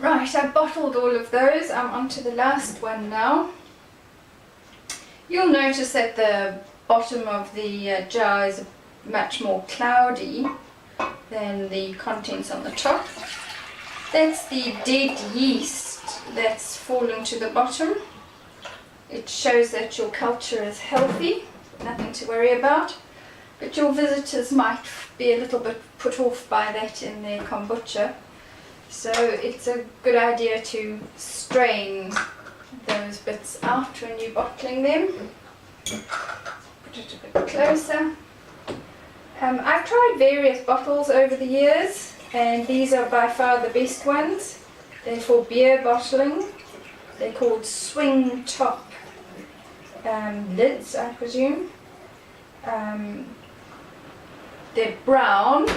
Right, I've bottled all of those. I'm on to the last one now. You'll notice that the bottom of the jar is much more cloudy than the contents on the top. That's the dead yeast that's fallen to the bottom. It shows that your culture is healthy, nothing to worry about. But your visitors might be a little bit put off by that in their kombucha. So it's a good idea to strain those bits out when you're bottling them. Put it a bit closer. I've tried various bottles over the years, and these are by far the best ones. They're for beer bottling. They're called swing top lids, I presume. They're brown,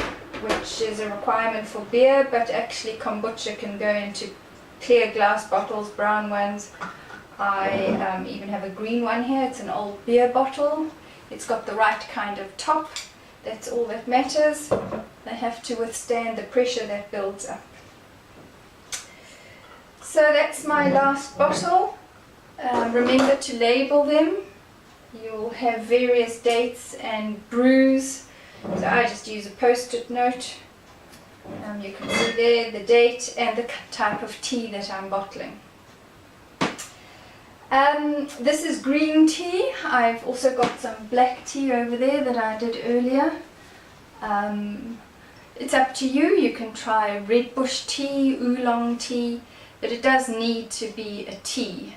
which is a requirement for beer, but actually kombucha can go into clear glass bottles, brown ones. I even have a green one here. It's an old beer bottle. It's got the right kind of top. That's all that matters. They have to withstand the pressure that builds up. So that's my last bottle. Remember to label them. You'll have various dates and brews. So I just use a post-it note. You can see there the date and the type of tea that I'm bottling. This is green tea. I've also got some black tea over there that I did earlier. It's up to you. You can try red bush tea, oolong tea, but it does need to be a tea.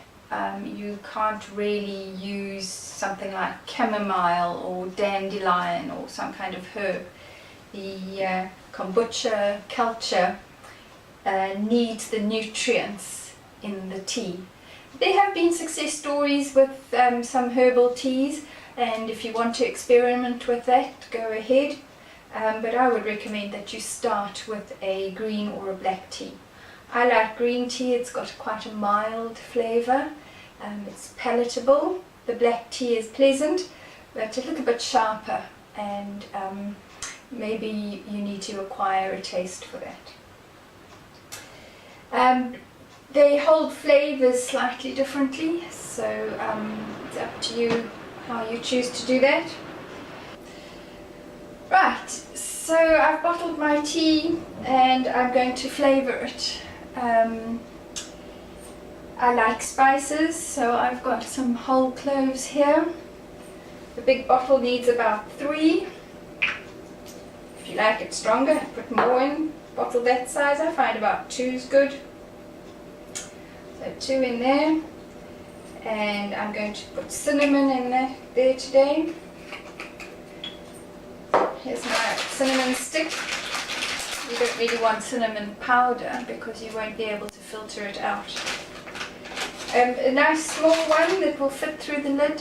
You can't really use something like chamomile or dandelion or some kind of herb. The kombucha culture needs the nutrients in the tea. There have been success stories with some herbal teas, and if you want to experiment with that, go ahead. But I would recommend that you start with a green or a black tea. I like green tea. It's got quite a mild flavour. It's palatable. The black tea is pleasant, but a little bit sharper, and maybe you need to acquire a taste for that. They hold flavours slightly differently, so it's up to you how you choose to do that. Right, so I've bottled my tea and I'm going to flavour it. I like spices, so I've got some whole cloves here. The big bottle needs about 3. If you like it stronger, put more in. Bottle that size, I find about 2 is good. So 2 in there. And I'm going to put cinnamon in there today. Here's my cinnamon stick. You don't really want cinnamon powder because you won't be able to filter it out. A nice small one that will fit through the lid,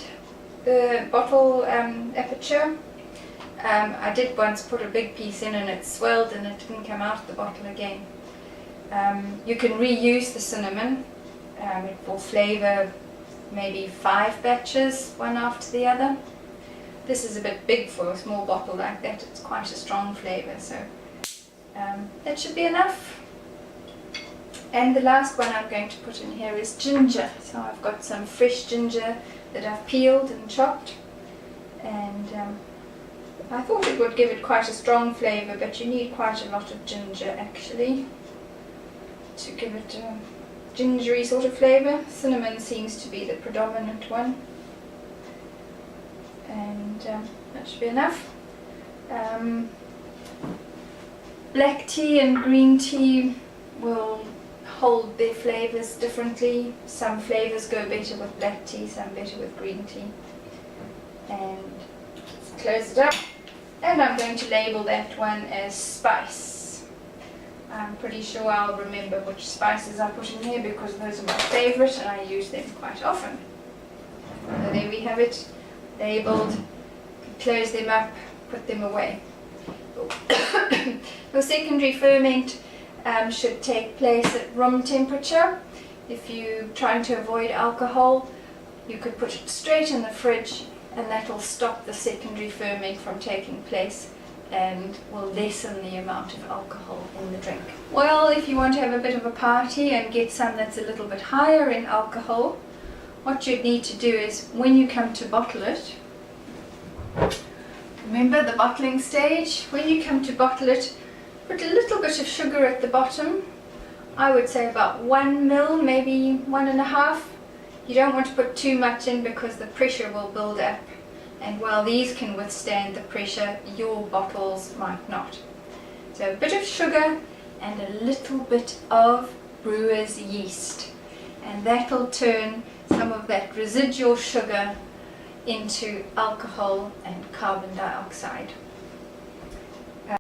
the bottle aperture. I did once put a big piece in and it swelled and it didn't come out of the bottle again. You can reuse the cinnamon. It will flavour maybe 5 batches, one after the other. This is a bit big for a small bottle like that. It's quite a strong flavour, so that should be enough. And the last one I'm going to put in here is ginger. So I've got some fresh ginger that I've peeled and chopped, and I thought it would give it quite a strong flavour, but you need quite a lot of ginger actually to give it a gingery sort of flavour. Cinnamon seems to be the predominant one, and that should be enough. Black tea and green tea will hold their flavours differently. Some flavours go better with black tea, some better with green tea. And let's close it up. And I'm going to label that one as spice. I'm pretty sure I'll remember which spices I put in here because those are my favourite and I use them quite often. So there we have it, labelled. Close them up, put them away. Your secondary ferment should take place at room temperature. If you're trying to avoid alcohol, you could put it straight in the fridge and that will stop the secondary ferment from taking place. and will lessen the amount of alcohol in the drink. Well, if you want to have a bit of a party and get some that's a little bit higher in alcohol, what you'd need to do is, when you come to bottle it, remember the bottling stage, when you come to bottle it, put a little bit of sugar at the bottom. I would say about 1 ml, maybe 1.5. You don't want to put too much in because the pressure will build up. And while these can withstand the pressure, your bottles might not. So a bit of sugar and a little bit of brewer's yeast. And that'll turn some of that residual sugar into alcohol and carbon dioxide.